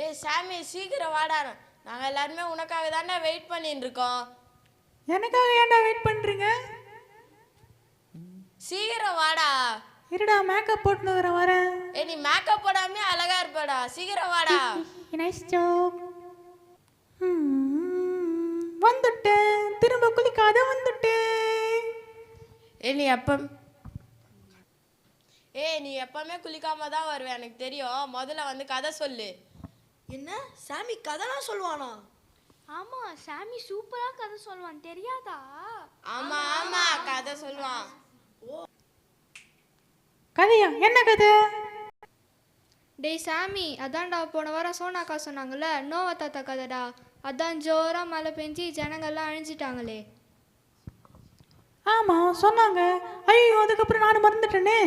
ஏய் சாமி சீக்கிரம் வாடா, நாங்கள் எல்லாருமே உனக்காக தானே வெயிட் பண்ணிட்டு இருக்கோம். எனக்காக ஏன்டா வெயிட் பண்றீங்க? சீக்கிரம் வாடா. இருடா மேக்கப் போட்டு வரேன். ஏய் நீ மேக்கப் போடாமே அழகா இருப்படா, சீக்கிரம் வாடா. Nice joke. வந்துட்டேன், திரும்ப குளிக்காத வந்துட்டேன். நீ எப்பவுமே குளிக்காம தான் வருவேன் எனக்கு தெரியும். முதல்ல வந்து கதை சொல்லு. என்ன சாமி கதைலாம் சொல்லுவானா? ஆமா சாமி சூப்பரா கதை சொல்லுவான், தெரியாதா? ஆமா ஆமா கதை சொல்லுவான். கதையா? என்ன கதை? டேய் சாமி, அதான்டா போன வாரம் சோனாக்கா சொன்னாங்கல்ல, நோவா தாத்தா கதைடா. அதான் ஜோரா மழை பெஞ்சு ஜனங்கள்லாம் அழிஞ்சிட்டாங்களே. ஆமா சொன்னாங்க. ஐயோ அதுக்கப்புறம் நானும் மறந்துட்டேனே.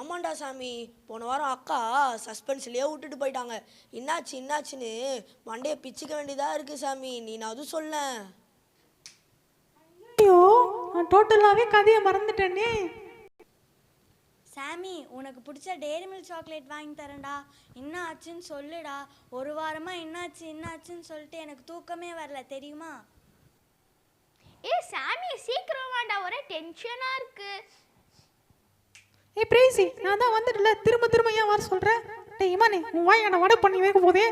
ஆமாண்டா சாமி, போன வாரம் அக்கா சஸ்பென்ஸ்லேயே விட்டுட்டு போயிட்டாங்க. என்னாச்சுன்னு மண்டையை பிச்சுக்க வேண்டியதாக இருக்குது சாமி. நீ நான் அதுவும் சொல்ல. ஐயோ நான் டோட்டலாகவே கதையை மறந்துட்டேனே. சாமி உனக்கு பிடிச்ச டெய்ரி மில்க் சாக்லேட் வாங்கி தரேன்டா. என்ன ஆச்சுன்னு சொல்லுடா. ஒரு வாரமாக என்னாச்சுன்னு சொல்லிட்டு எனக்கு தூக்கமே வரல தெரியுமா? சாமி சீக்கிரம் வாடா, ஒரே டென்ஷனா இருக்கு. ஏய் பிரேசி, நான் தான் வந்துட்டல, திரும்ப ஏன் வர சொல்ற? டேய் இமானே, உன் வாய் என்ன வடை பண்ணி வைக்க போதே.